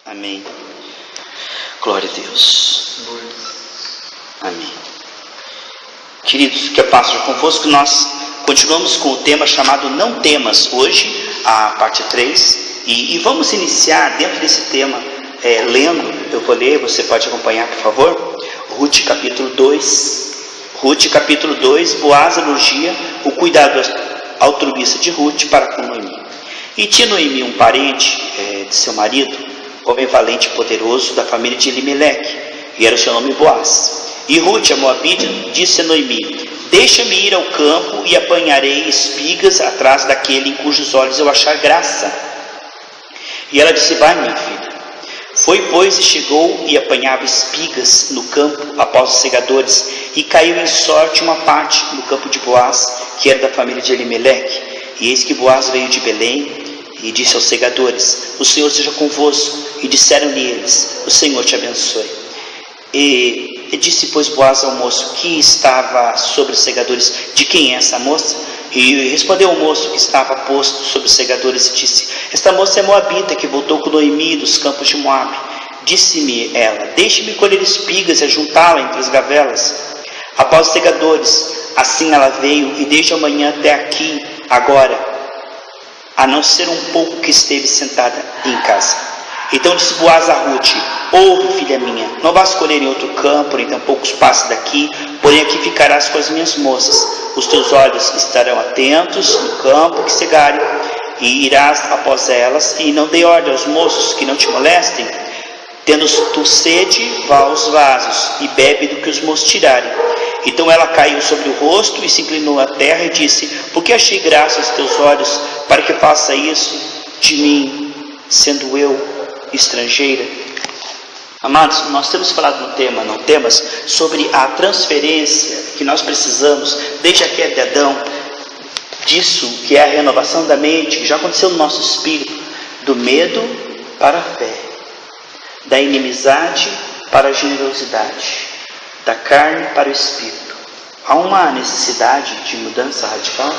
Amém. Glória a Deus. Amém. Queridos, que a paz seja convosco. Nós continuamos com o tema chamado Não Temas. Hoje, a parte 3. E vamos iniciar dentro desse tema lendo. Eu vou ler, você pode acompanhar, por favor. Ruth capítulo 2. Ruth capítulo 2, Boaz elogia o cuidado altruísta de Ruth para com Noemi. E tinha Noemi um parente de seu marido, homem valente e poderoso da família de Elimeleque, e era o seu nome Boaz. E Ruth, a moabita, disse a Noemi: deixa-me ir ao campo e apanharei espigas atrás daquele em cujos olhos eu achar graça. E ela disse: vai, minha filha. Foi, pois, e chegou e apanhava espigas no campo após os segadores, e caiu em sorte uma parte no campo de Boaz, que era da família de Elimeleque. E eis que Boaz veio de Belém e disse aos segadores: o Senhor seja convosco. E disseram-lhe eles: o Senhor te abençoe. E disse, pois, Boaz ao moço que estava sobre os segadores: de quem é essa moça? E respondeu o moço que estava posto sobre os segadores e disse: esta moça é moabita, que voltou com Noemi dos campos de Moabe. Disse-me ela: deixe-me colher espigas e ajuntá-la entre as gavelas. Após os segadores, assim ela veio, e desde amanhã até aqui, agora, a não ser um pouco que esteve sentada em casa. Então disse Boaz a Ruth: ouve, filha minha, não vás colher em outro campo, nem tampouco passes daqui, porém aqui ficarás com as minhas moças. Os teus olhos estarão atentos no campo que cegarem, e irás após elas, e não dê ordem aos moços que não te molestem. Tendo tu sede, vá aos vasos, e bebe do que os moços tirarem. Então ela caiu sobre o rosto e se inclinou à terra e disse: por que achei graça aos teus olhos, para que faça isso de mim, sendo eu estrangeira? Amados, nós temos falado no tema Não Temas sobre a transferência que nós precisamos desde a queda de Adão, disso que é a renovação da mente, que já aconteceu no nosso espírito, do medo para a fé, da inimizade para a generosidade, da carne para o espírito. Há uma necessidade de mudança radical,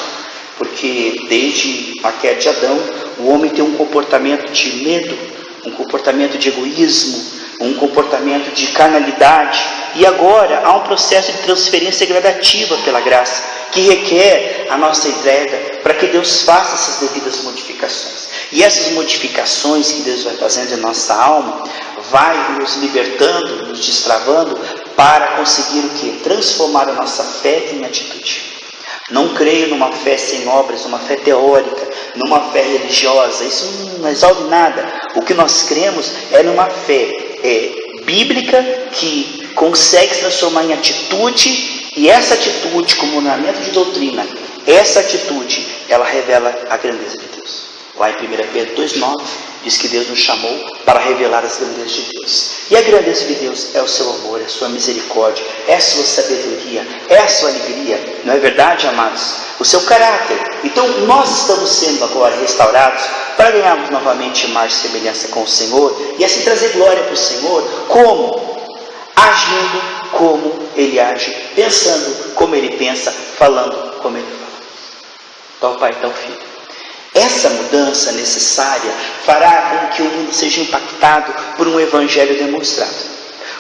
porque desde a queda de Adão, o homem tem um comportamento de medo, um comportamento de egoísmo, um comportamento de carnalidade. E agora há um processo de transferência gradativa pela graça, que requer a nossa entrega para que Deus faça essas devidas modificações. E essas modificações que Deus vai fazendo em nossa alma, vai nos libertando, nos destravando, para conseguir o quê? Transformar a nossa fé em atitude. Não creio numa fé sem obras, numa fé teórica, numa fé religiosa. Isso não resolve nada. O que nós cremos é numa fé bíblica que consegue se transformar em atitude, e essa atitude, como fundamento de doutrina, essa atitude, ela revela a grandeza de Deus. Lá em 1 Pedro 2,9 diz que Deus nos chamou para revelar as grandezas de Deus. E a grandeza de Deus é o seu amor, é a sua misericórdia, é a sua sabedoria, é a sua alegria. Não é verdade, amados? O seu caráter. Então nós estamos sendo agora restaurados para ganharmos novamente mais semelhança com o Senhor e assim trazer glória para o Senhor. Como? Agindo como Ele age, pensando como Ele pensa, falando como Ele fala. Tal Pai, tal Filho. Essa mudança necessária fará com que o mundo seja impactado por um evangelho demonstrado,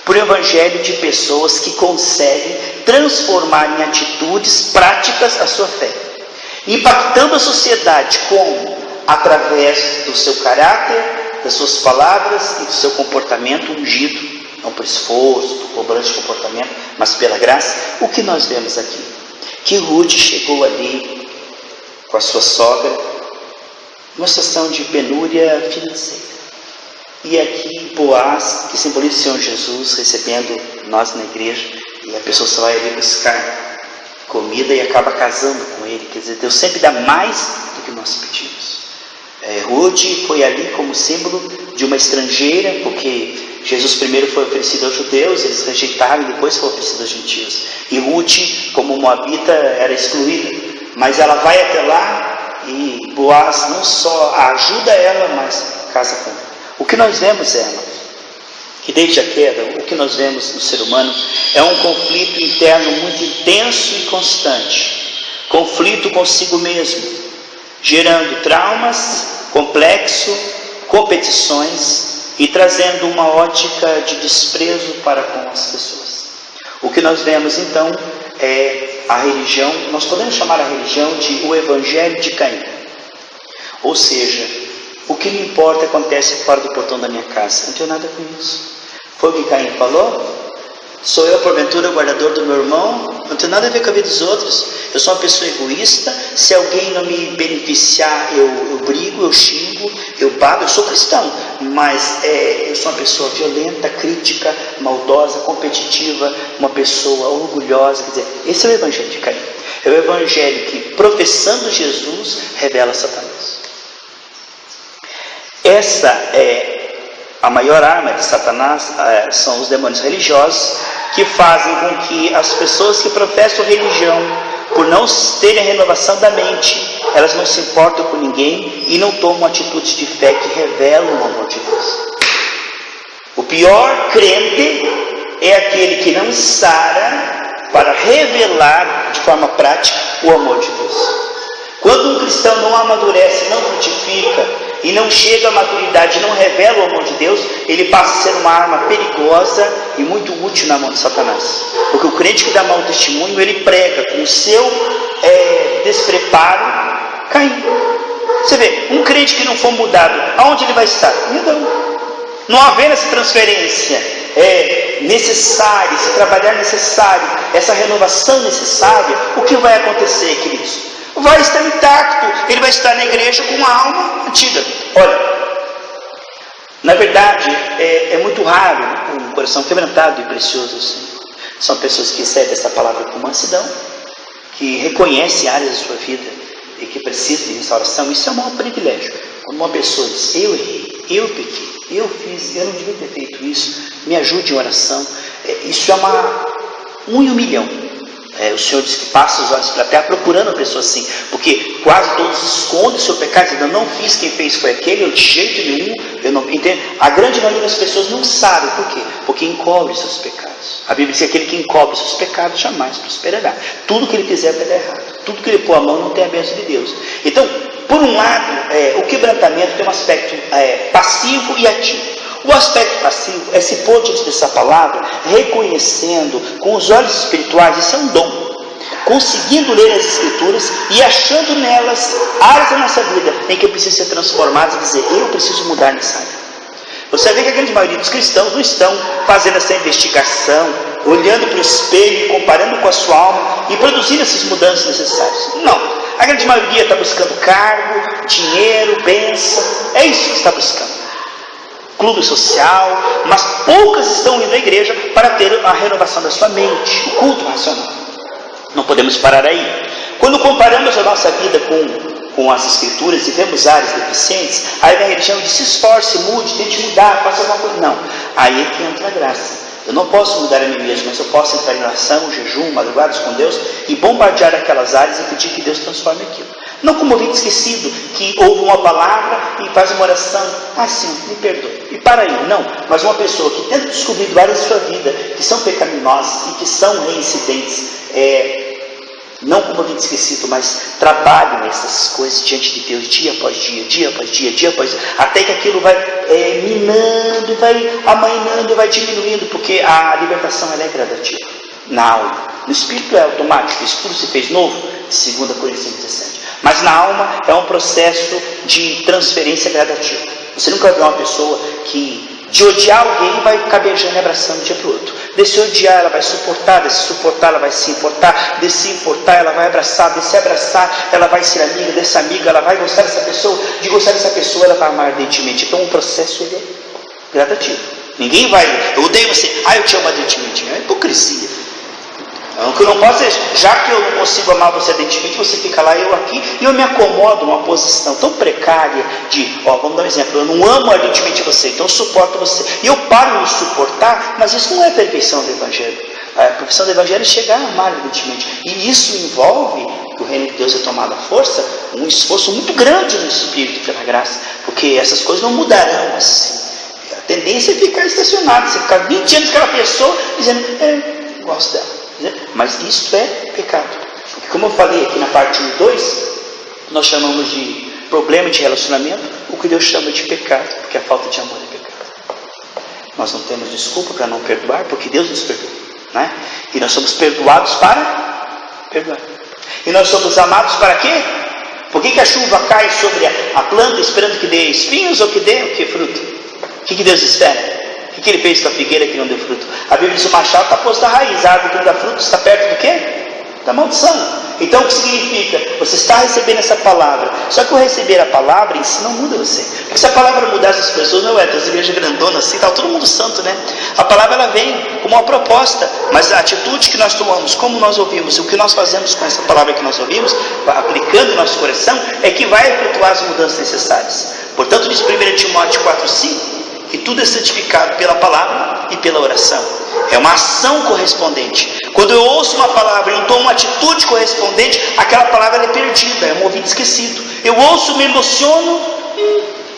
por um evangelho de pessoas que conseguem transformar em atitudes práticas a sua fé, impactando a sociedade como? Através do seu caráter, das suas palavras e do seu comportamento ungido, não por esforço, por cobrança de comportamento, mas pela graça. O que nós vemos aqui? Que Ruth chegou ali com a sua sogra, uma situação de penúria financeira. E aqui Boaz, que simboliza o Senhor Jesus, recebendo nós na igreja, e a pessoa só vai ali buscar comida e acaba casando com ele. Quer dizer, Deus sempre dá mais do que nós pedimos. Ruth foi ali como símbolo de uma estrangeira, porque Jesus primeiro foi oferecido aos judeus, eles rejeitaram, e depois foi oferecido aos gentios. E Ruth, como moabita, era excluída, mas ela vai até lá, e Boaz não só ajuda ela, mas casa com ela. O que nós vemos que desde a queda, o que nós vemos no ser humano é um conflito interno muito intenso e constante. Conflito consigo mesmo, gerando traumas, complexo, competições e trazendo uma ótica de desprezo para com as pessoas. O que nós vemos então é a religião, nós podemos chamar a religião de o evangelho de Caim. Ou seja, o que me importa acontece fora do portão da minha casa, não tenho nada com isso. Foi o que Caim falou? Sou eu porventura o guardador do meu irmão? Não tenho nada a ver com a vida dos outros. Eu sou uma pessoa egoísta. Se alguém não me beneficiar, eu brigo, eu xingo, eu bato. Eu sou cristão, mas eu sou uma pessoa violenta, crítica, maldosa, competitiva, uma pessoa orgulhosa. Quer dizer, esse é o evangelho de Caim. É o evangelho que, professando Jesus, revela Satanás. Essa é a maior arma de Satanás, são os demônios religiosos, que fazem com que as pessoas que professam religião, por não terem a renovação da mente, elas não se importam com ninguém e não tomam atitudes de fé que revelam o amor de Deus. O pior crente é aquele que não sara para revelar de forma prática o amor de Deus. Quando um cristão não amadurece, não frutifica, e não chega à maturidade, não revela o amor de Deus, ele passa a ser uma arma perigosa e muito útil na mão de Satanás. Porque o crente que dá mau testemunho, ele prega com o seu despreparo, Caim. Você vê, um crente que não for mudado, aonde ele vai estar? Não havendo essa transferência necessária, esse trabalhar necessário, essa renovação necessária, o que vai acontecer, queridos? Vai estar intacto, ele vai estar na igreja com uma alma antiga. Olha, na verdade, é muito raro um coração quebrantado e precioso assim. São pessoas que recebem essa palavra com mansidão, que reconhecem áreas da sua vida e que precisam de restauração. Isso é um maior privilégio. Quando uma pessoa diz, eu errei, eu pequei, eu fiz, eu não devia ter feito isso, me ajude em oração. Isso é um em um milhão. O Senhor diz que passa os olhos pela terra procurando uma pessoa assim, porque quase todos escondem o seu pecado, dizendo, eu não fiz, quem fez foi aquele, eu de jeito nenhum, eu não entendo. A grande maioria das pessoas não sabe por quê? Porque encobre seus pecados. A Bíblia diz que aquele que encobre seus pecados jamais prosperará. Tudo que ele fizer vai dar errado, tudo que ele pôr a mão não tem a bênção de Deus. Então, por um lado, o quebrantamento tem um aspecto passivo e ativo. O aspecto passivo é se pôr diante dessa palavra, reconhecendo com os olhos espirituais, isso é um dom, conseguindo ler as Escrituras e achando nelas áreas da nossa vida em que eu preciso ser transformado e dizer, eu preciso mudar nessa área. Você vê que a grande maioria dos cristãos não estão fazendo essa investigação, olhando para o espelho, comparando com a sua alma e produzindo essas mudanças necessárias. Não, a grande maioria está buscando cargo, dinheiro, bênção, é isso que está buscando. Clube social, mas poucas estão indo à igreja para ter a renovação da sua mente, o culto racional. Não podemos parar aí. Quando comparamos a nossa vida com as Escrituras e vemos áreas deficientes, aí a religião diz, se esforce, mude, tente mudar, faça alguma coisa. Não, aí é que entra a graça. Eu não posso mudar a mim mesmo, mas eu posso entrar em oração, jejum, madrugadas com Deus e bombardear aquelas áreas e pedir que Deus transforme aquilo. Não como ouvinte esquecido, que ouve uma palavra e faz uma oração, sim, me perdoe, e para aí, não, mas uma pessoa que tenta descobrir áreas da sua vida que são pecaminosas e que são reincidentes, não como ouvinte esquecido, mas trabalhe nessas coisas diante de Deus, dia após dia, dia após dia, dia após dia, até que aquilo vai minando, vai amainando, vai diminuindo, porque a libertação ela é gradativa, na alma. No espírito é automático, isso tudo se fez novo, 2 Coríntios 17. Mas na alma é um processo de transferência gradativa. Você nunca vê uma pessoa que de odiar alguém vai ficar beijando e abraçando de um dia para o outro. Desse odiar ela vai suportar, desse suportar ela vai se importar, desse se importar ela vai abraçar, desse abraçar ela vai ser amiga, dessa amiga ela vai gostar dessa pessoa, de gostar dessa pessoa ela vai amar ardentemente. Então o processo ele é gradativo. Ninguém vai, eu odeio você, eu te amo ardentemente. É hipocrisia. O que eu não posso é, já que eu não consigo amar você ardentemente, você fica lá, eu aqui, e eu me acomodo numa posição tão precária de, vamos dar um exemplo, eu não amo ardentemente você, então eu suporto você. E eu paro de suportar, mas isso não é a perfeição do Evangelho. A perfeição do Evangelho é chegar a amar ardentemente. E isso envolve, que o reino de Deus é tomado à força, um esforço muito grande no Espírito pela graça, porque essas coisas não mudarão assim. A tendência é ficar estacionado, você ficar 20 anos com aquela pessoa, dizendo, gosto dela. Mas isto é pecado. Porque como eu falei aqui na parte 1 e 2, nós chamamos de problema de relacionamento, o que Deus chama de pecado, porque a falta de amor é pecado. nós não temos desculpa para não perdoar, porque Deus nos perdoa, né? E nós somos perdoados para perdoar. E nós somos amados para quê? Por que a chuva cai sobre a planta esperando que dê espinhos ou que dê o que? Fruto? O que Deus espera? O que Ele fez com a figueira que não deu fruto? A Bíblia diz: o machado está posto à raiz, a árvore que não dá fruto está perto do quê? Da maldição. Então o que significa? Você está recebendo essa palavra. Só que o receber a palavra em si não muda você. Porque se a palavra mudasse as pessoas, não é? As igrejas grandonas assim, tá todo mundo santo, né? A palavra ela vem como uma proposta, mas a atitude que nós tomamos, como nós ouvimos, o que nós fazemos com essa palavra que nós ouvimos, aplicando no nosso coração, é que vai efetuar as mudanças necessárias. Portanto, diz 1 Timóteo 4,5, que tudo é santificado pela palavra e pela oração. É uma ação correspondente. Quando eu ouço uma palavra e não tomo uma atitude correspondente, aquela palavra é perdida, é um ouvido esquecido. Eu ouço, me emociono,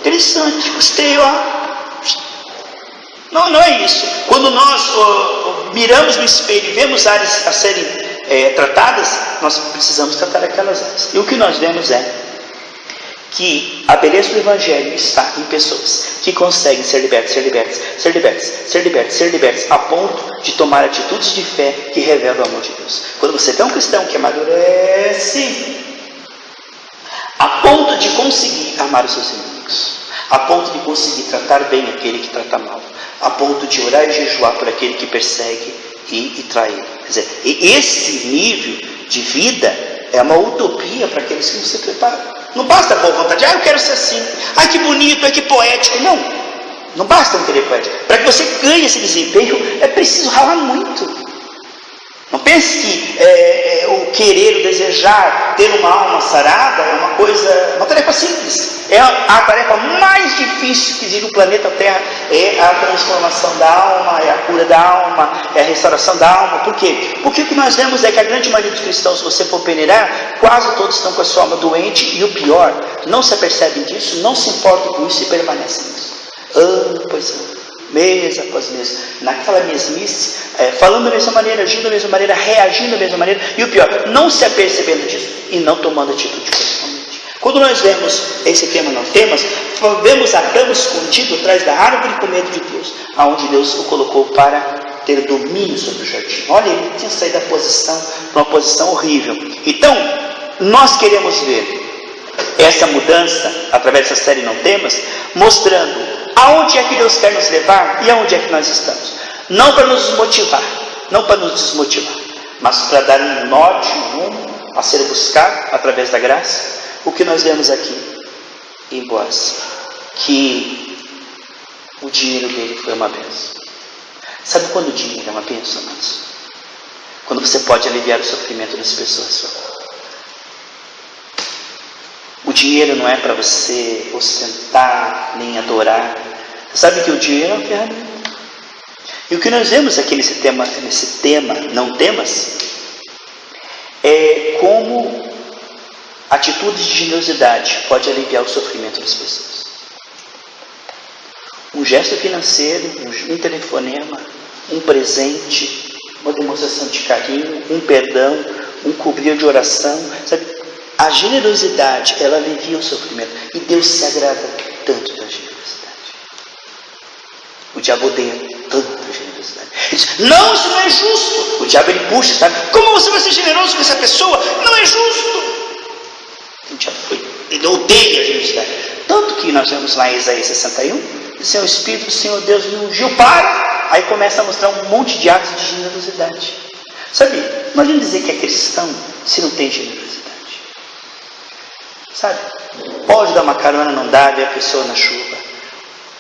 interessante, gostei, ó. Não é isso. Quando nós miramos no espelho e vemos áreas a serem tratadas, nós precisamos tratar aquelas áreas. E o que nós vemos é que a beleza do Evangelho está em pessoas que conseguem ser libertas, a ponto de tomar atitudes de fé que revelam o amor de Deus. Quando você vê um cristão que amadurece a ponto de conseguir amar os seus inimigos, a ponto de conseguir tratar bem aquele que trata mal, a ponto de orar e jejuar por aquele que persegue e trai ele. Quer dizer, esse nível de vida é uma utopia para aqueles que não se preparam. Não basta a boa vontade, eu quero ser assim, que bonito, que poético. Não basta um querer poético. Para que você ganhe esse desempenho, é preciso ralar muito. Não pense que o querer, o desejar, ter uma alma sarada é uma tarefa simples. É a tarefa mais difícil que existe no planeta Terra, é a transformação da alma, é a cura da alma, é a restauração da alma. Por quê? Porque o que nós vemos é que a grande maioria dos cristãos, se você for peneirar, quase todos estão com a sua alma doente, e o pior, não se apercebem disso, não se importam com isso e permanecem nisso. Ano após ano, mês após mês, naquela mesmice, falando da mesma maneira, agindo da mesma maneira, reagindo da mesma maneira, e o pior, não se apercebendo disso e não tomando atitude correspondente. Quando nós vemos esse tema não temas, vemos Adão escondido atrás da árvore com medo de Deus, aonde Deus o colocou para ter domínio sobre o jardim. Olha, ele tinha saído da posição para uma posição horrível. Então, nós queremos ver essa mudança através dessa série Não Temas, mostrando aonde é que Deus quer nos levar e aonde é que nós estamos. Não para nos motivar, não para nos desmotivar, mas para dar um norte, um rumo a ser buscado através da graça. O que nós vemos aqui em Boaz, que o dinheiro dele foi uma bênção. Sabe quando o dinheiro é uma bênção, amados? Quando você pode aliviar o sofrimento das pessoas. O dinheiro não é para você ostentar, nem adorar. Você sabe que o dinheiro é uma ferramenta. E o que nós vemos aqui nesse tema Não Temas, é como atitudes de generosidade pode aliviar o sofrimento das pessoas. Um gesto financeiro, um telefonema, um presente, uma demonstração de carinho, um perdão, um cobrir de oração, sabe? A generosidade, ela alivia o sofrimento. E Deus se agrada tanto da generosidade. O diabo odeia tanto a generosidade. Ele diz, não, isso não é justo. O diabo ele puxa, sabe? Como você vai ser generoso com essa pessoa? Não é justo. O diabo ele odeia a generosidade. Tanto que nós vemos lá em Isaías 61, diz, o Espírito do Senhor Deus me ungiu para... Aí começa a mostrar um monte de atos de generosidade. Sabe, não adianta dizer que é cristão se não tem generosidade. Sabe, pode dar uma carona, não dá, ver a pessoa na chuva.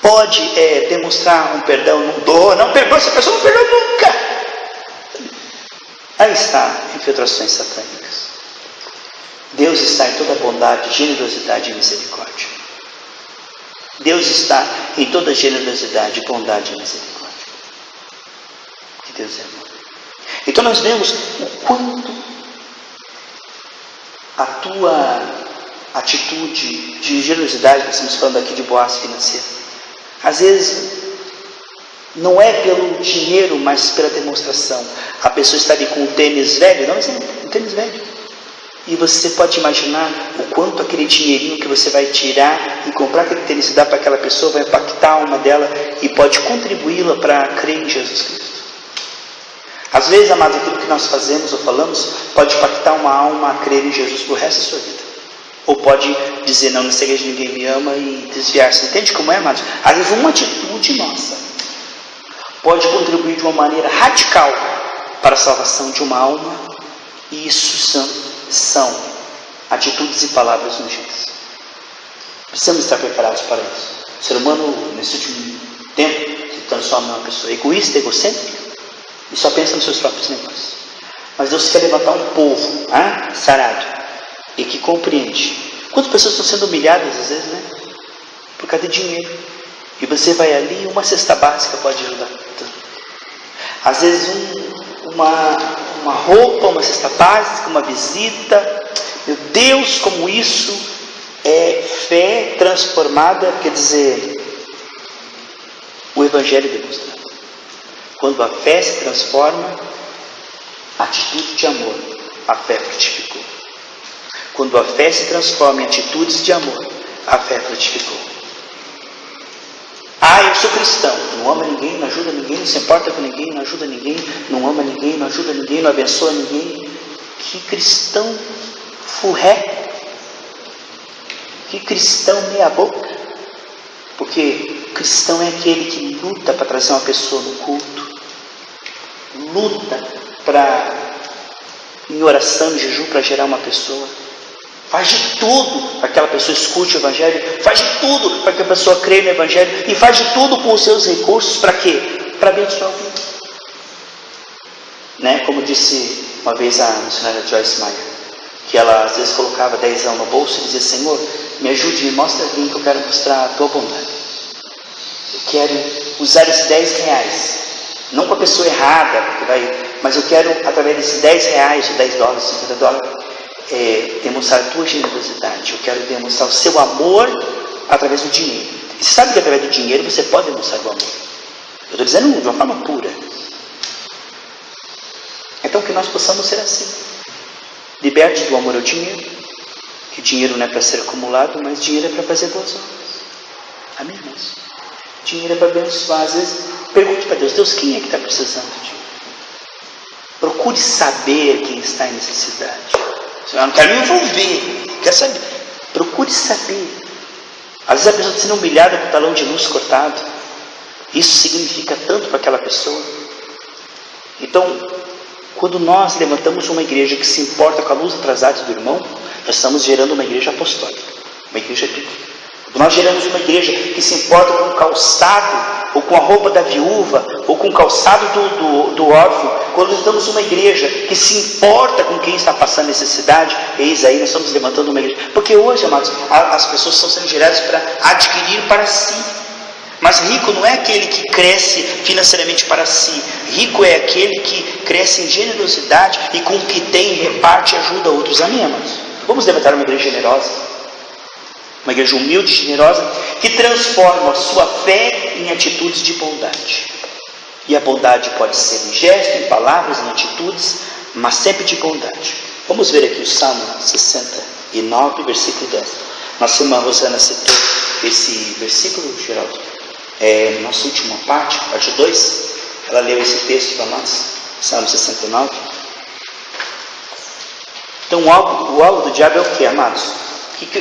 Pode demonstrar um perdão, não dou, não perdoa, essa pessoa não perdoa nunca. Aí está infiltrações satânicas. Deus está em toda bondade, generosidade e misericórdia. Deus está em toda generosidade, bondade e misericórdia. Que Deus é amor. Então nós vemos o quanto a tua atitude de generosidade, nós estamos falando aqui de Boaz financeiro, às vezes não é pelo dinheiro, mas pela demonstração. A pessoa está ali com um tênis velho, não, mas é um tênis velho. E você pode imaginar o quanto aquele dinheirinho que você vai tirar e comprar aquele tênis e dar para aquela pessoa vai impactar a alma dela e pode contribuí-la para crer em Jesus Cristo. Às vezes, amados, aquilo que nós fazemos ou falamos pode impactar uma alma a crer em Jesus pro resto da sua vida. Ou pode dizer, não, nessa igreja ninguém me ama e desviar-se. Entende como é, amados? Às vezes uma atitude nossa pode contribuir de uma maneira radical para a salvação de uma alma. E isso são atitudes e palavras ungidas. Precisamos estar preparados para isso. O ser humano, nesse último tempo, se transforma numa pessoa egoísta, egocêntrica, e só pensa nos seus próprios negócios. Mas Deus quer levantar um povo sarado e que compreende. Quantas pessoas estão sendo humilhadas às vezes, né? Por causa de dinheiro. E você vai ali, uma cesta básica pode ajudar. Às vezes uma roupa, uma cesta básica, uma visita. Meu Deus, como isso é fé transformada, quer dizer, o Evangelho demonstra. Quando a fé se transforma, atitude de amor, a fé frutificou. Quando a fé se transforma em atitudes de amor, a fé frutificou. Eu sou cristão, não ama ninguém, não ajuda ninguém, não se importa com ninguém, não ajuda ninguém, não ama ninguém, não ajuda ninguém, não abençoa ninguém. Que cristão furré, que cristão meia boca. Porque cristão é aquele que luta para trazer uma pessoa no culto, luta em oração, em jejum, para gerar uma pessoa. Faz de tudo para que aquela pessoa escute o Evangelho. Faz de tudo para que a pessoa creia no Evangelho. E faz de tudo com os seus recursos para quê? Para abençoar alguém. Né? Como disse uma vez a missionária Joyce Meyer, que ela às vezes colocava 10 no bolso e dizia, Senhor, me ajude, me mostra alguém que eu quero mostrar a tua bondade. Eu quero usar esses 10 reais. Não com a pessoa errada, mas eu quero, através desses 10 reais, ou 10 dólares, 50 dólares, demonstrar a tua generosidade. Eu quero demonstrar o seu amor através do dinheiro. E você sabe que através do dinheiro você pode demonstrar o amor. Eu estou dizendo de uma forma pura. Então que nós possamos ser assim. Libertos do amor ao dinheiro. Que dinheiro não é para ser acumulado, mas dinheiro é para fazer boas obras. Amém, irmãos? Dinheiro é para abençoar. Às vezes, pergunte para Deus, Deus, quem é que está precisando de dinheiro? Procure saber quem está em necessidade. Eu não quero me envolver, quer saber? Procure saber. Às vezes a pessoa está sendo humilhada com o talão de luz cortado. Isso significa tanto para aquela pessoa. Então, quando nós levantamos uma igreja que se importa com a luz atrasada do irmão, nós estamos gerando uma igreja apostólica, uma igreja bíblica. Quando nós geramos uma igreja que se importa com o calçado, ou com a roupa da viúva, ou com o calçado do órfão, quando nós damos uma igreja que se importa com quem está passando necessidade, eis aí nós estamos levantando uma igreja. Porque hoje, amados, as pessoas estão sendo geradas para adquirir para si. Mas rico não é aquele que cresce financeiramente para si. Rico é aquele que cresce em generosidade e com o que tem reparte e ajuda outros. Amém, amados? Vamos levantar uma igreja generosa. Uma igreja humilde e generosa que transforma a sua fé em atitudes de bondade. E a bondade pode ser em gesto, em palavras, em atitudes, mas sempre de bondade. Vamos ver aqui o Salmo 69, versículo 10. Nossa irmã Rosana citou esse versículo, Geraldo, na nossa última parte 2. Ela leu esse texto para nós, Salmo 69. Então o alvo do diabo é o que, amados?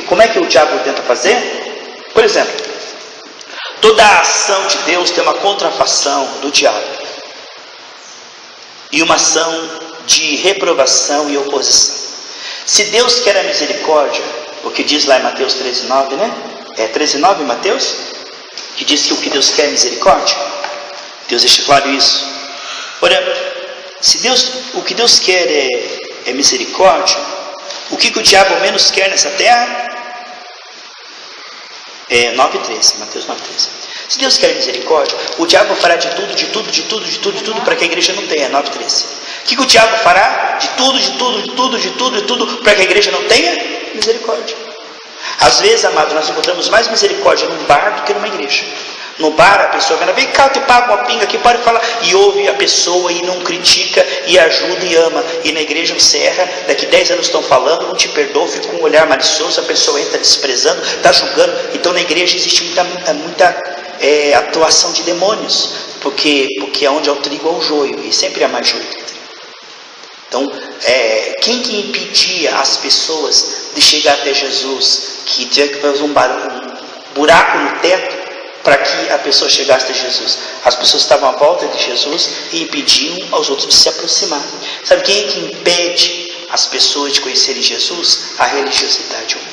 Como é que o diabo tenta fazer? Por exemplo, toda a ação de Deus tem uma contrafação do diabo. E uma ação de reprovação e oposição. Se Deus quer a misericórdia, o que diz lá em Mateus 13:9, né? É 13:9 em Mateus? Que diz que o que Deus quer é misericórdia. Deus deixa claro isso. Ora, se o que Deus quer é misericórdia, o que o diabo menos quer nessa terra? É 9:13, Mateus 9:13. Se Deus quer misericórdia, o diabo fará de tudo para que a igreja não tenha, 9:13. O que o diabo fará? De tudo para que a igreja não tenha misericórdia. Às vezes, amados, nós encontramos mais misericórdia num bar do que numa igreja. No bar, a pessoa vem cá, eu te pago uma pinga aqui, pode falar. E ouve a pessoa e não critica, e ajuda e ama. E na igreja você erra, daqui 10 anos estão falando, não te perdoa, fica com um olhar malicioso, a pessoa entra desprezando, está julgando. Então na igreja existe muita atuação de demônios, porque onde é o trigo é o joio, e sempre há mais joio que trigo. Então, quem que impedia as pessoas de chegar até Jesus, que tinha que fazer um buraco no teto para que a pessoa chegasse até Jesus? As pessoas estavam à volta de Jesus e impediam aos outros de se aproximar. Sabe quem é que impede as pessoas de conhecerem Jesus? A religiosidade humana.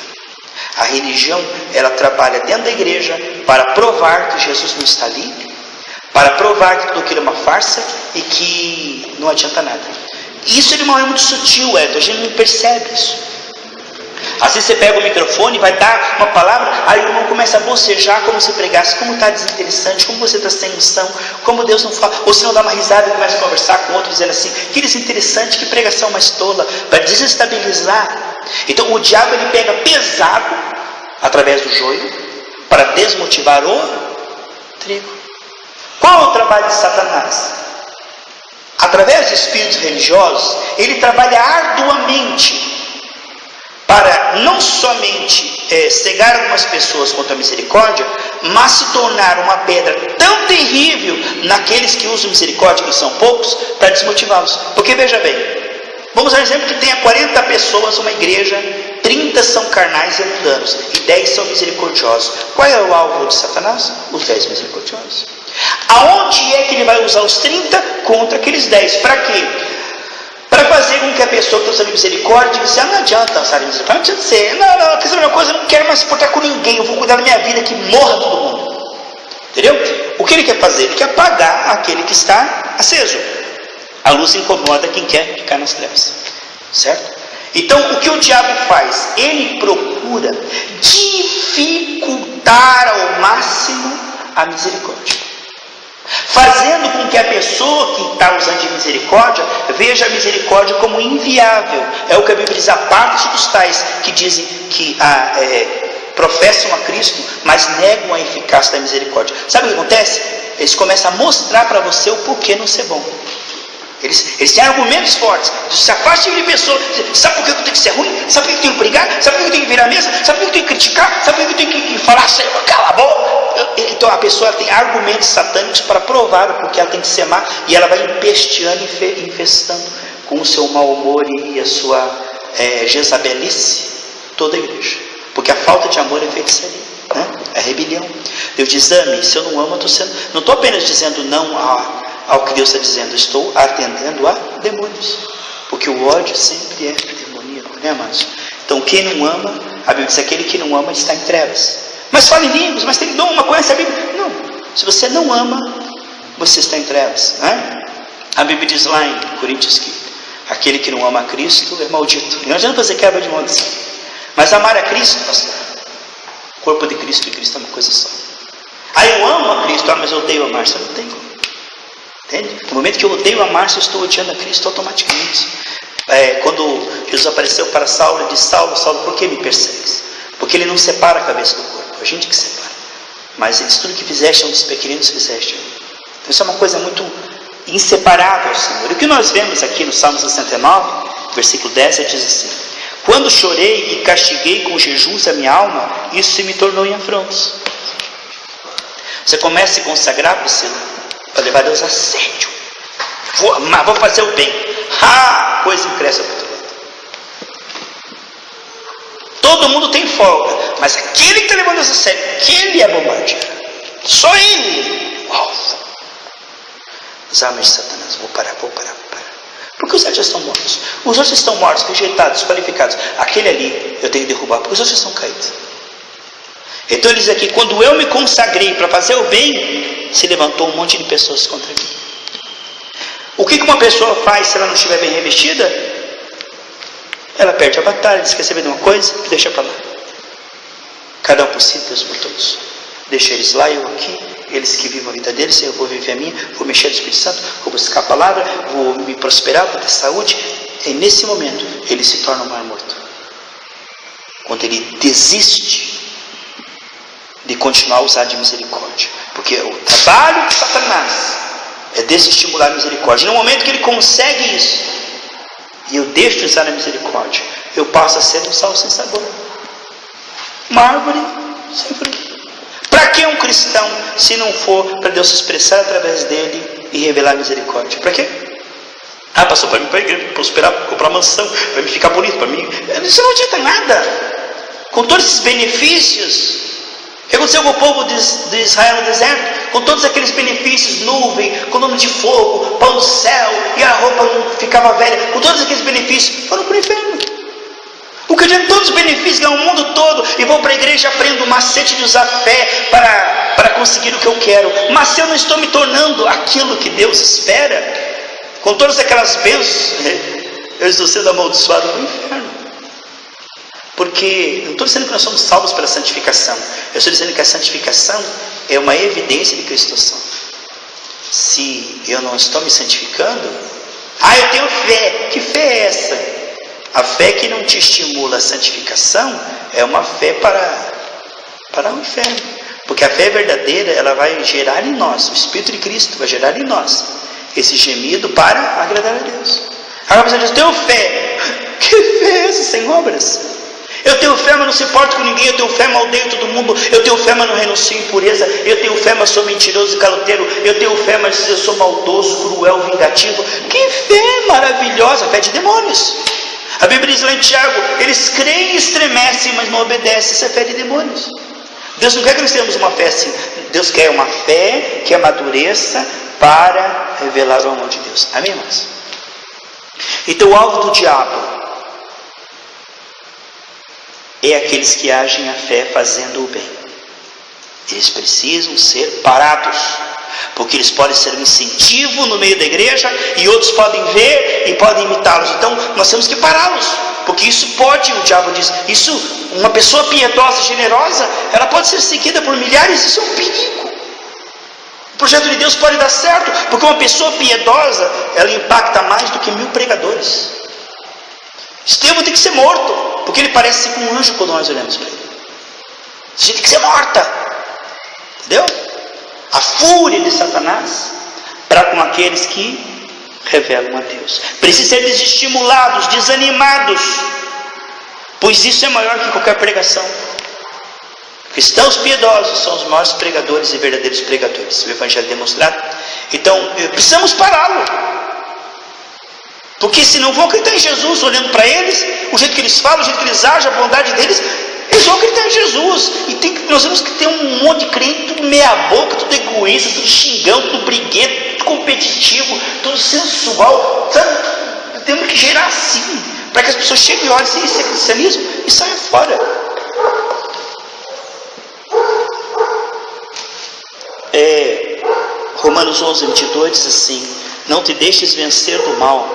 A religião, ela trabalha dentro da igreja para provar que Jesus não está ali, para provar que tudo aquilo é uma farsa e que não adianta nada. Isso de uma maneira muito sutil, a gente não percebe isso. Às vezes você pega o microfone, vai dar uma palavra, aí o irmão começa a bocejar como se pregasse, como está desinteressante, como você está sem unção, como Deus não fala. Ou se não dá uma risada e começa a conversar com outro, dizendo assim, que desinteressante, que pregação mais tola, para desestabilizar. Então o diabo ele pega pesado, através do joio, para desmotivar o trigo. Qual é o trabalho de Satanás? Através de espíritos religiosos, ele trabalha arduamente para não somente cegar algumas pessoas contra a misericórdia, mas se tornar uma pedra tão terrível naqueles que usam misericórdia, que são poucos, para desmotivá-los. Porque veja bem, vamos dar um exemplo que tenha 40 pessoas uma igreja, 30 são carnais e mundanos, e 10 são misericordiosos. Qual é o alvo de Satanás? Os 10 misericordiosos. Aonde é que ele vai usar os 30 contra aqueles 10? Para quê? Para fazer com que a pessoa que está usando misericórdia diga assim, não adianta usar misericórdia, não adianta ser, não, quer saber uma coisa, eu não quero mais se portar com ninguém, eu vou cuidar da minha vida, que morra todo mundo. Entendeu? O que ele quer fazer? Ele quer apagar aquele que está aceso. A luz incomoda quem quer ficar nas trevas. Certo? Então, o que o diabo faz? Ele procura dificultar ao máximo a misericórdia, fazendo com que a pessoa que está usando de misericórdia veja a misericórdia como inviável. É o que a Bíblia diz, a parte dos tais que dizem que professam a Cristo, mas negam a eficácia da misericórdia. Sabe o que acontece? Eles começam a mostrar para você o porquê não ser bom. Eles têm argumentos fortes. Se afaste de pessoa. Sabe por que eu tenho que ser ruim? Sabe por que eu tenho que brigar? Sabe por que eu tenho que virar a mesa? Sabe por que eu tenho que criticar? Sabe por que eu tenho que falar assim, cala a boca? Então a pessoa tem argumentos satânicos para provar o porquê ela tem que ser má, e ela vai empesteando e infestando com o seu mau humor e a sua jezabelice toda a igreja. Porque a falta de amor é feitiçaria, né? É rebelião. Deus diz, se eu não amo, não estou apenas dizendo não ao que Deus está dizendo, estou atendendo a demônios, porque o ódio sempre é demoníaco, né, amados? Então quem não ama, a Bíblia diz, aquele que não ama está em trevas. Mas fala em línguas, mas tem dom, uma coisa, a Bíblia, não, se você não ama, você está em trevas, né? A Bíblia diz lá em Coríntios que aquele que não ama a Cristo é maldito. E não adianta fazer quebra de maldição, mas amar a Cristo, pastor, o corpo de Cristo e Cristo é uma coisa só. Aí eu amo a Cristo, mas eu odeio amar, você não tem como. Entende? No momento que eu odeio amar, se eu estou odiando a Cristo automaticamente. Quando Jesus apareceu para Saulo, ele disse, Saulo, por que me persegues? Porque ele não separa a cabeça do corpo, a gente que separa. Mas ele disse, tudo que fizeste a um dos pequeninos fizeste. Então isso é uma coisa muito inseparável, Senhor. E o que nós vemos aqui no Salmo 69, versículo 10, ele diz assim, quando chorei e castiguei com jejuns a minha alma, isso se me tornou em afrontos. Você começa a se consagrar, Priscila, para levar Deus a sério. Vou amar, vou fazer o bem. Coisa cresce para outro lado. Todo mundo tem folga, mas aquele que está levando Deus a sério, aquele é bombardeiro. Só ele. Uau. As armas de Satanás, vou parar. Porque os outros já estão mortos. Os outros estão mortos, rejeitados, desqualificados. Aquele ali eu tenho que derrubar, porque os outros já estão caídos. Então ele diz aqui, quando eu me consagrei para fazer o bem, se levantou um monte de pessoas contra mim. O que uma pessoa faz se ela não estiver bem revestida? Ela perde a batalha, diz, quer saber de uma coisa? Deixa para lá. Cada um por si, Deus por todos. Deixa eles lá, eu aqui, eles que vivam a vida deles, eu vou viver a minha, vou mexer no Espírito Santo, vou buscar a palavra, vou me prosperar, vou ter saúde. E nesse momento, ele se torna um mar morto. Quando ele desiste de continuar a usar de misericórdia. Porque o trabalho de Satanás é desestimular a misericórdia. No momento que ele consegue isso, e eu deixo de usar a misericórdia, eu passo a ser um sal sem sabor, uma árvore sem fruto. Para que um cristão, se não for para Deus se expressar através dele e revelar misericórdia? Para quê? Ah, pastor, para mim, para a igreja, para prosperar, para comprar mansão, para me ficar bonito, para mim. Isso não adianta nada. Com todos esses benefícios, o que aconteceu com o povo de Israel no deserto? Com todos aqueles benefícios, nuvem, coluna de fogo, pão do céu, e a roupa não ficava velha, com todos aqueles benefícios, foram para o inferno. O que adianta todos os benefícios, ganhar o mundo todo, e vou para a igreja e aprendo o macete de usar fé para conseguir o que eu quero. Mas se eu não estou me tornando aquilo que Deus espera, com todas aquelas bênçãos, eu estou sendo amaldiçoado no inferno. Porque eu não estou dizendo que nós somos salvos pela santificação. Eu estou dizendo que a santificação é uma evidência de que eu estou salvo. Se eu não estou me santificando, eu tenho fé. Que fé é essa? A fé que não te estimula a santificação é uma fé para o inferno. Porque a fé verdadeira, ela vai gerar em nós, o Espírito de Cristo vai gerar em nós esse gemido para agradar a Deus. Agora você diz, eu tenho fé. Que fé é essa sem obras? Eu tenho fé, mas não se importo com ninguém. Eu tenho fé, mas odeio todo mundo. Eu tenho fé, mas não renuncio à impureza. Eu tenho fé, mas sou mentiroso e caloteiro. Eu tenho fé, mas eu sou maldoso, cruel, vingativo. Que fé maravilhosa, fé de demônios. A Bíblia diz lá em Tiago, eles creem e estremecem, mas não obedecem. Isso é fé de demônios. Deus não quer que nós tenhamos uma fé assim. Deus quer uma fé que amadureça para revelar o amor de Deus. Amém, irmãos? Então o alvo do diabo é aqueles que agem a fé fazendo o bem. Eles precisam ser parados, porque eles podem ser um incentivo no meio da igreja, e outros podem ver e podem imitá-los. Então nós temos que pará-los, porque isso pode, o diabo diz, isso, uma pessoa piedosa, generosa, ela pode ser seguida por milhares. Isso é um perigo. O projeto de Deus pode dar certo, porque uma pessoa piedosa, ela impacta mais do que 1000 pregadores. Estevão tem que ser morto, porque ele parece com um anjo quando nós olhamos para ele. A gente tem que ser morta. Entendeu? A fúria de Satanás para com aqueles que revelam a Deus. Precisam ser desestimulados, desanimados, pois isso é maior que qualquer pregação. Cristãos piedosos são os maiores pregadores e verdadeiros pregadores. O Evangelho demonstrado. Então, precisamos pará-lo. Porque se não vão acreditar em Jesus olhando para eles, o jeito que eles falam, o jeito que eles agem, a bondade deles, eles vão acreditar em Jesus. E nós temos que ter um monte de crente, tudo meia boca, tudo egoísta, tudo xingão, tudo briguento, tudo competitivo, tudo sensual. Sabe? Temos que gerar assim, para que as pessoas cheguem e olhem assim, isso é cristianismo e saiam fora. Romanos 11:22 diz assim: não te deixes vencer do mal,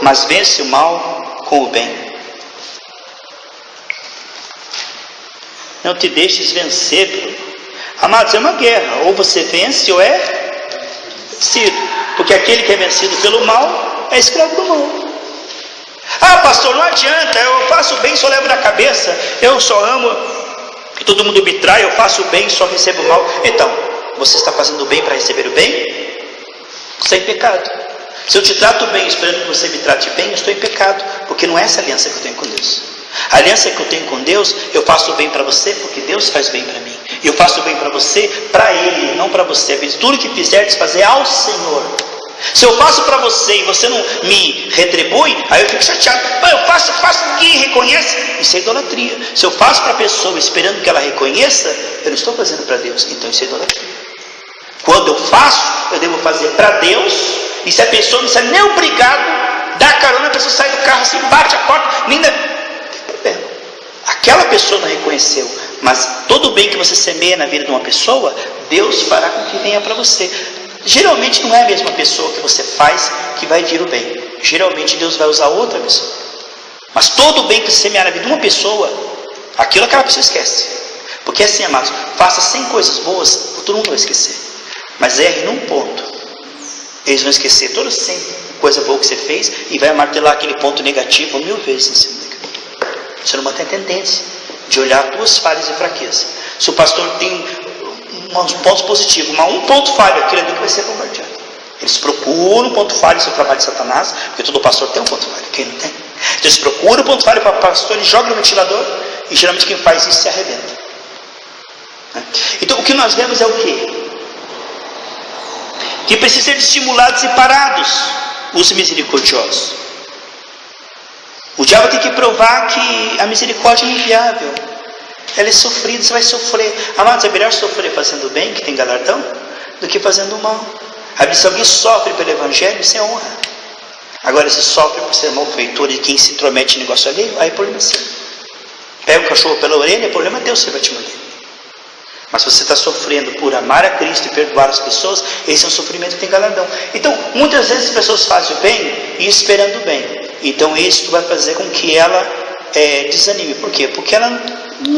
mas vence o mal com o bem. Não te deixes vencer. Amados, é uma guerra. Ou você vence ou é vencido. Porque aquele que é vencido pelo mal é escravo do mal. Ah, pastor, não adianta. Eu faço o bem e só levo na cabeça. Eu só amo que todo mundo me trai. Eu faço o bem e só recebo o mal. Então, você está fazendo o bem para receber o bem? Você é em pecado. Se eu te trato bem esperando que você me trate bem, eu estou em pecado, porque não é essa aliança que eu tenho com Deus. A aliança que eu tenho com Deus, eu faço o bem para você porque Deus faz bem para mim. E eu faço o bem para você, para Ele, não para você. Tudo que fizerdes fazer ao Senhor. Se eu faço para você e você não me retribui, aí eu fico chateado. Eu faço, ninguém reconhece. Isso é idolatria. Se eu faço para a pessoa esperando que ela reconheça, eu não estou fazendo para Deus. Então isso é idolatria. Quando eu faço, eu devo fazer para Deus. E se a pessoa não serve nem obrigado, dá carona, a pessoa sai do carro assim, bate a porta, nem dá, não tem problema. Aquela pessoa não reconheceu, mas todo o bem que você semeia na vida de uma pessoa, Deus fará com que venha para você. Geralmente não é a mesma pessoa que você faz que vai vir o bem. Geralmente Deus vai usar outra pessoa. Mas todo o bem que você semear na vida de uma pessoa, aquela pessoa esquece. Porque assim, amados, faça 100 coisas boas, todo mundo vai esquecer. Mas erre num ponto. Eles vão esquecer todas 100 coisas boas que você fez e vai martelar aquele ponto negativo 1000 vezes em cima daquilo. Você não mantém a tendência de olhar tuas falhas e fraquezas. Se o pastor tem pontos positivos, mas um ponto falho, aquilo ali que vai ser bombardeado. Eles procuram um ponto falho no seu trabalho de Satanás, porque todo pastor tem um ponto falho, quem não tem? Então eles procuram um ponto falho para o pastor e jogam no ventilador, e geralmente quem faz isso se arrebenta. Então o que nós vemos é o quê? Que precisa ser estimulados e parados os misericordiosos. O diabo tem que provar que a misericórdia é inviável. Ela é sofrida, você vai sofrer. Amados, é melhor sofrer fazendo bem, que tem galardão, do que fazendo mal. Se alguém sofre pelo evangelho, isso é honra. Agora, se sofre por ser malfeitor e quem se intromete em negócio alheio, aí é problema seu. Pega um cachorro pela orelha, é problema teu, você vai te morder. Mas se você está sofrendo por amar a Cristo e perdoar as pessoas, esse é um sofrimento que tem galardão. Então, muitas vezes as pessoas fazem o bem e esperando o bem. Então, isso vai fazer com que ela desanime. Por quê? Porque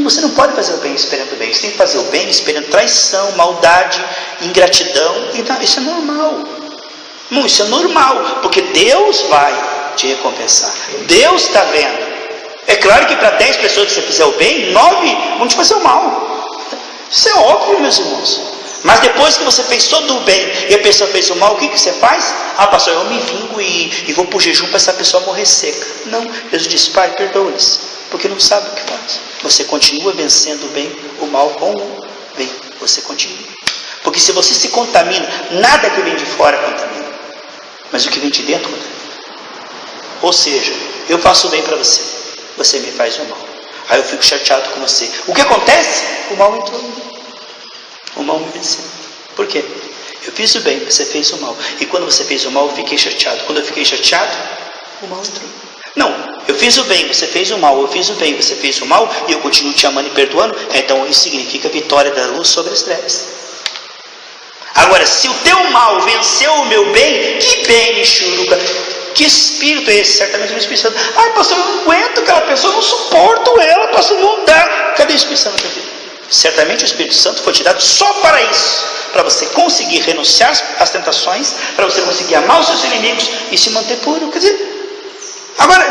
você não pode fazer o bem esperando o bem. Você tem que fazer o bem esperando traição, maldade, ingratidão. Então, isso é normal. Não, isso é normal. Porque Deus vai te recompensar. Deus está vendo. É claro que para 10 pessoas que você fizer o bem, 9 vão te fazer o mal. Isso é óbvio, meus irmãos. Mas depois que você fez todo o bem e a pessoa fez o mal, o que você faz? Pastor, eu me vingo e vou para o jejum para essa pessoa morrer seca. Não, Jesus disse, Pai, perdoa-lhes, porque não sabe o que faz. Você continua vencendo o bem, o mal com o bem. Você continua. Porque se você se contamina, nada que vem de fora contamina, mas o que vem de dentro contamina. Ou seja, eu faço o bem para você, você me faz o mal. Aí eu fico chateado com você. O que acontece? O mal entrou em mim. O mal me venceu. Por quê? Eu fiz o bem, você fez o mal. E quando você fez o mal, eu fiquei chateado. Quando eu fiquei chateado, o mal entrou. Não, eu fiz o bem, você fez o mal. Eu fiz o bem, você fez o mal. E eu continuo te amando e perdoando. Então isso significa a vitória da luz sobre as trevas. Agora, se o teu mal venceu o meu bem, que bem, Michuruca. Que espírito é esse? Certamente o Espírito Santo. Pastor, eu não aguento aquela pessoa, eu não suporto ela, pastor, não dá. Cadê o Espírito Santo na tua vida? Certamente o Espírito Santo foi te dado só para isso, para você conseguir renunciar às tentações, para você conseguir amar os seus inimigos e se manter puro. Quer dizer, agora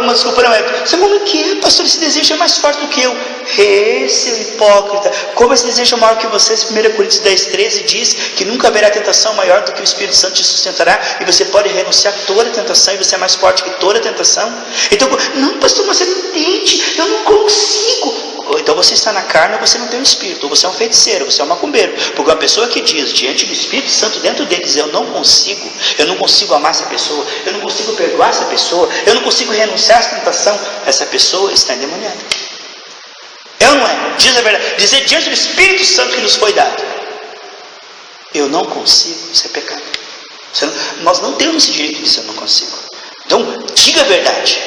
uma desculpa, não é? Você como que é, pastor? Esse desejo é mais forte do que eu. Esse é o hipócrita. Como esse desejo é maior que vocês, 1 Coríntios 10:13 diz que nunca haverá tentação maior do que o Espírito Santo te sustentará, e você pode renunciar a toda a tentação, e você é mais forte que toda a tentação. Então, não, pastor, mas você não entende, eu não consigo. Então você está na carne, ou você não tem o Espírito, ou você é um feiticeiro, você é um macumbeiro. Porque uma pessoa que diz diante do Espírito Santo dentro dele, diz, eu não consigo amar essa pessoa, eu não consigo perdoar essa pessoa, eu não consigo renunciar à tentação, essa pessoa está endemoniada. É ou não é? Diz a verdade. Dizer diante do Espírito Santo que nos foi dado, eu não consigo, isso é pecado. Nós não temos esse direito de dizer eu não consigo. Então diga a verdade.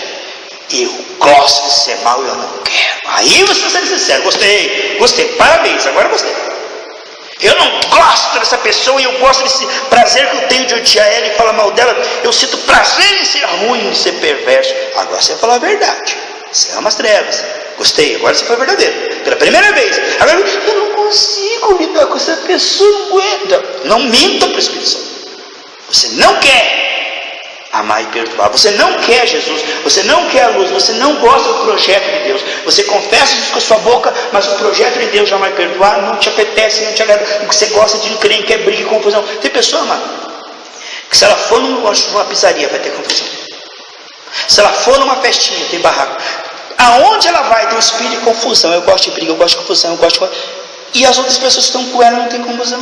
Eu gosto de ser mal e eu não quero. Aí você está sendo sincero. Gostei, parabéns, agora gostei. Eu não gosto dessa pessoa e eu gosto desse prazer que eu tenho de odiar ela e falar mal dela. Eu sinto prazer em ser ruim, em ser perverso. Agora você vai falar a verdade. Você ama as trevas. Gostei, agora você foi verdadeiro. Pela primeira vez. Agora eu não consigo lidar com essa pessoa, não aguenta. Não minta para o Espírito Santo. Você não quer amar e perdoar, você não quer Jesus, você não quer a luz, você não gosta do projeto de Deus, você confessa isso com a sua boca, mas o projeto de Deus já vai perdoar, não te apetece, não te agrada, porque você gosta de crer, quer briga e confusão. Tem pessoa, mano, que se ela for numa pizzaria vai ter confusão, se ela for numa festinha tem barraco, aonde ela vai tem um espírito de confusão. Eu gosto de briga, eu gosto de confusão, eu gosto de... E as outras pessoas que estão com ela não tem confusão.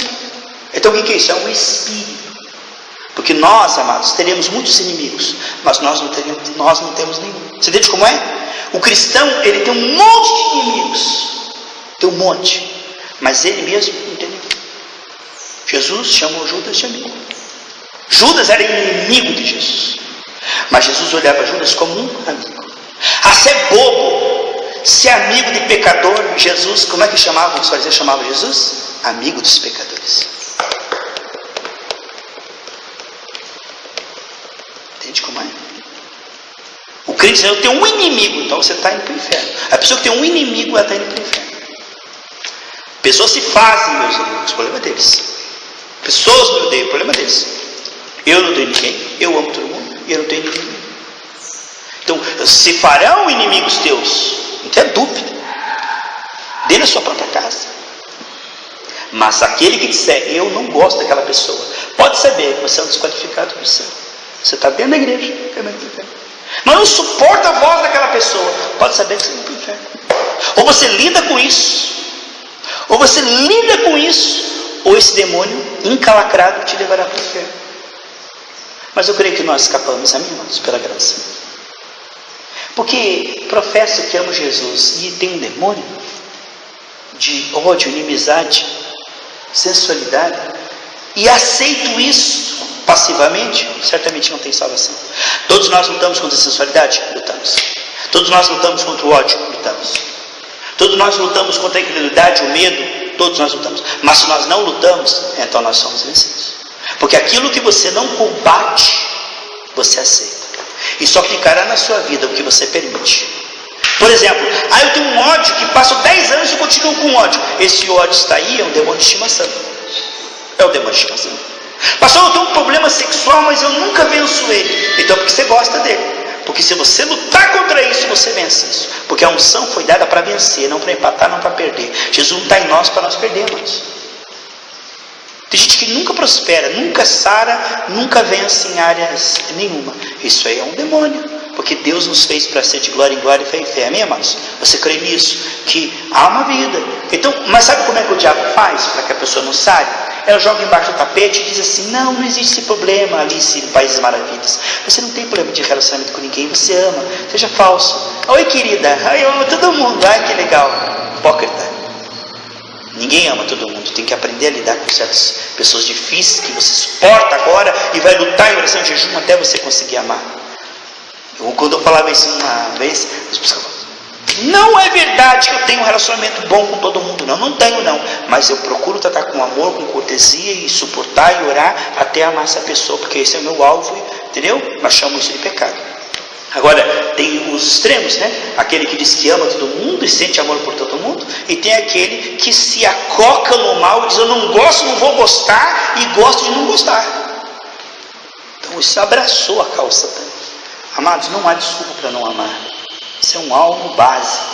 Então o que é isso? É um espírito. Porque nós, amados, teremos muitos inimigos, mas nós não temos nenhum. Você entende como é? O cristão, ele tem um monte de inimigos. Tem um monte. Mas ele mesmo não tem nenhum. Jesus chamou Judas de amigo. Judas era inimigo de Jesus. Mas Jesus olhava Judas como um amigo. Se é bobo, se é amigo de pecador, Jesus, como é que chamavam? Os fariseus chamavam Jesus? Amigo dos pecadores. Entende como é? O crente diz, eu tenho um inimigo, então você está indo para o inferno. A pessoa que tem um inimigo, ela está indo para o inferno. Pessoas se fazem, meus amigos, o problema é deles. Pessoas me odeiam, o problema é deles. Eu não odeio ninguém, eu amo todo mundo e eu não tenho ninguém. Então, se farão inimigos teus, não tem dúvida, dentro da sua própria casa. Mas aquele que disser, eu não gosto daquela pessoa, pode saber que você é um desqualificado do céu. Você está dentro da igreja, caminhando para o inferno. Mas não suporta a voz daquela pessoa, pode saber que você vai para o inferno. Ou você lida com isso, ou esse demônio encalacrado te levará para o inferno. Mas eu creio que nós escapamos, amém, irmãos, pela graça. Porque professo que amo Jesus e tem um demônio de ódio, inimizade, sensualidade, e aceito isso passivamente, certamente não tem salvação. Todos nós lutamos contra a sensualidade? Lutamos. Todos nós lutamos contra o ódio? Lutamos. Todos nós lutamos contra a incredulidade, o medo? Todos nós lutamos. Mas se nós não lutamos, então nós somos vencidos. Porque aquilo que você não combate, você aceita. E só ficará na sua vida o que você permite. Por exemplo, eu tenho um ódio que passo 10 anos e continuo com ódio. Esse ódio está aí, é um demônio de estimação. É o demônio de estimação. Pastor, eu tenho um problema sexual, mas eu nunca venço ele. Então, porque você gosta dele. Porque se você lutar contra isso, você vence isso. Porque a unção foi dada para vencer, não para empatar, não para perder. Jesus não está em nós para nós perdermos. Tem gente que nunca prospera, nunca sara, nunca vence em áreas nenhuma. Isso aí é um demônio. Porque Deus nos fez para ser de glória em glória e fé em fé. Amém, amados? Você crê nisso? Que há uma vida. Então, mas sabe como é que o diabo faz para que a pessoa não saia? Ela joga embaixo do tapete e diz assim, não existe esse problema, Alice em Países Maravilhas. Você não tem problema de relacionamento com ninguém, você ama, seja falso. Oi, querida, eu amo todo mundo, que legal. Hipócrita. Ninguém ama todo mundo, tem que aprender a lidar com certas pessoas difíceis que você suporta agora e vai lutar em oração e jejum até você conseguir amar. Quando eu falava isso uma vez, as pessoas falavam, não é verdade que eu tenho um relacionamento bom com todo mundo, não tenho não, mas eu procuro tratar com amor, com cortesia e suportar e orar até amar essa pessoa, porque esse é o meu alvo, entendeu? Nós chamamos isso de pecado. Agora, tem os extremos, né? Aquele que diz que ama todo mundo e sente amor por todo mundo, e tem aquele que se acoca no mal e diz, eu não gosto, não vou gostar, e gosto de não gostar. Então isso abraçou a causa satânica. Amados, não há desculpa para não amar. Isso é um alvo básico.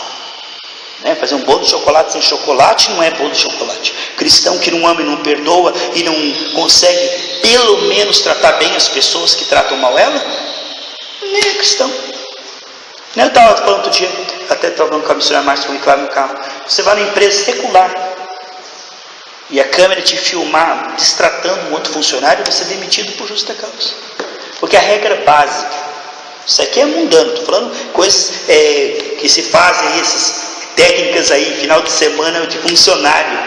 Fazer um bolo de chocolate sem chocolate não é bolo de chocolate. Cristão que não ama e não perdoa e não consegue pelo menos tratar bem as pessoas que tratam mal ela, nem é cristão. Eu estava falando outro dia, até estava falando com a missionária Márcia comigo lá no carro. Você vai numa empresa secular e a câmera te filmar destratando um outro funcionário, você é demitido por justa causa. Porque a regra básica, isso aqui é mundano, estou falando coisas que se fazem aí, essas técnicas aí, final de semana de funcionário,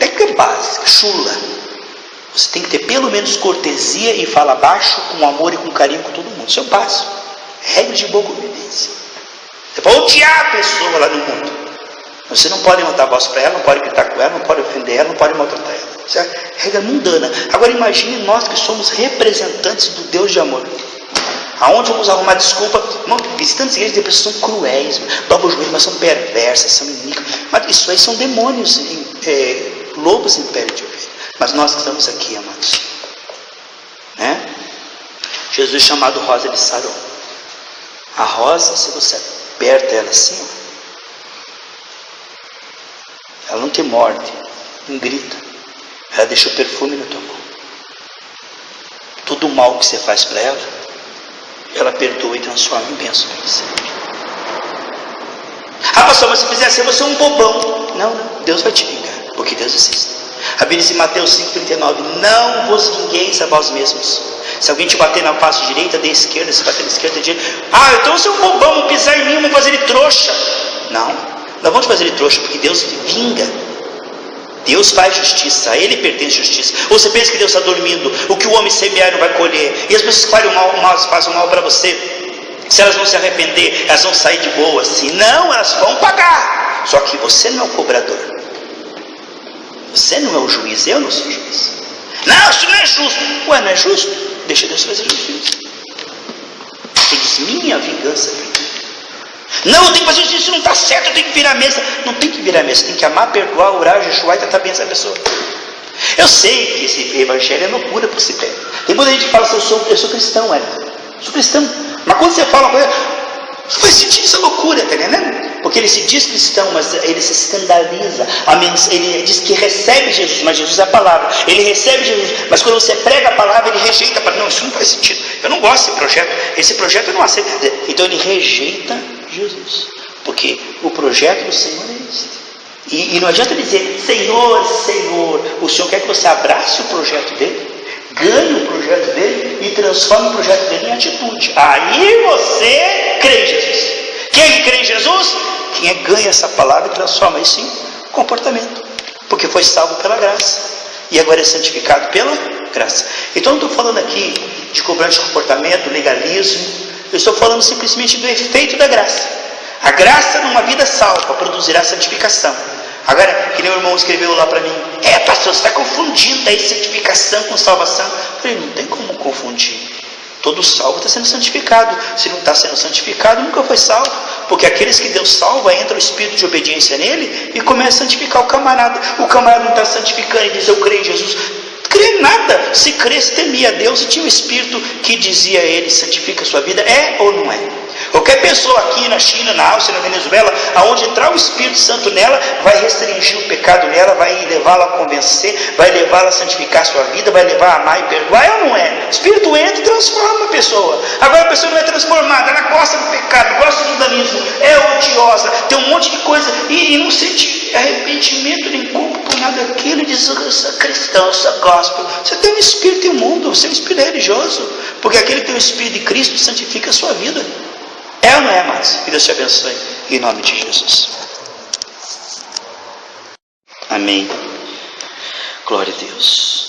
técnica básica, chula. Você tem que ter pelo menos cortesia e fala baixo, com amor e com carinho com todo mundo. Isso é o básico. Regra de boa convivência. Você pode odiar a pessoa lá no mundo. Você não pode levantar a voz para ela, não pode gritar com ela, não pode ofender ela, não pode maltratar ela. Isso é regra mundana. Agora imagine nós que somos representantes do Deus de amor. Aonde vamos arrumar desculpa? Irmão, visitantes igrejas de pessoas são cruéis, dobram o joelho, mas são perversas, são iníquas. Mas isso aí são demônios, lobos em pele de ovelha. Mas nós que estamos aqui, amados, Jesus chamado Rosa de Saron. A rosa, se você aperta ela assim, ela não te morde, não grita, ela deixa o perfume na tua mão. Todo o mal que você faz para ela perdoa e transforma em bênção para você. Pastor, mas se fizer assim, você é um bobão. Não, Deus vai te vingar, porque Deus existe. A Bíblia diz em Mateus 5,39, não vos vingueis a vós mesmos. Se alguém te bater na face direita, dê a esquerda, se bater na esquerda, dê a direita. Então você é um bobão, vão pisar em mim, vão fazer ele trouxa. Não vamos fazer ele trouxa, porque Deus vinga. Deus faz justiça, a Ele pertence justiça. Ou você pensa que Deus está dormindo, o que o homem semear não vai colher, e as pessoas que fazem mal para você, se elas não se arrepender, elas vão sair de boa, assim, não, elas vão pagar, só que você não é o cobrador, você não é o juiz, eu não sou o juiz. Não, isso não é justo. Não é justo? Deixa Deus fazer justiça. Ele diz, minha vingança vem. Não, eu tenho que fazer isso, não está certo, eu tenho que virar a mesa. Não tem que virar a mesa, tem que amar, perdoar, orar, jejuar e tratar bem essa pessoa. Eu sei que esse evangelho é loucura para você ter. Tem muita gente que fala assim, eu sou cristão, sou cristão. Mas quando você fala uma coisa, não faz sentido, isso é loucura, tá entendendo? Porque ele se diz cristão, mas ele se escandaliza. Ele diz que recebe Jesus, mas Jesus é a palavra. Ele recebe Jesus, mas quando você prega a palavra, ele rejeita. Não, isso não faz sentido. Eu não gosto desse projeto. Esse projeto eu não aceito. Então ele rejeita Jesus. Porque o projeto do Senhor é este. E não adianta dizer, Senhor, Senhor. O Senhor quer que você abrace o projeto dele, ganhe o projeto dele e transforme o projeto dele em atitude. Aí você crê em Jesus. Quem é que crê em Jesus? Quem é que ganha essa palavra e transforma isso em comportamento. Porque foi salvo pela graça. E agora é santificado pela graça. Então não estou falando aqui de cobrança de comportamento, legalismo. Eu estou falando simplesmente do efeito da graça. A graça numa vida salva produzirá santificação. Agora, que nem o irmão escreveu lá para mim, pastor, você está confundindo aí santificação com salvação. Eu falei, não tem como confundir. Todo salvo está sendo santificado. Se não está sendo santificado, nunca foi salvo. Porque aqueles que Deus salva, entra o espírito de obediência nele e começa a santificar o camarada. O camarada não está santificando e diz, eu creio em Jesus. Crê nada. Se cresse, temia a Deus e tinha um espírito que dizia a ele, santifica a sua vida. É ou não é? Qualquer pessoa aqui na China, na Áustria, na Venezuela, aonde entrar o Espírito Santo nela, vai restringir o pecado nela, vai levá-la a convencer, vai levá-la a santificar a sua vida, vai levar a amar e perdoar. É ou não é? O Espírito entra e transforma a pessoa. Agora a pessoa não é transformada, ela gosta do pecado, gosta do mundanismo, é odiosa, tem um monte de coisa, e não sente arrependimento nem culpa por nada daquilo, e diz, eu sou cristão, eu sou gospel. Você tem um espírito imundo, você é um espírito religioso, porque aquele que tem o espírito de Cristo santifica a sua vida. É ou não é, amados? Que Deus te abençoe. Em nome de Jesus. Amém. Glória a Deus.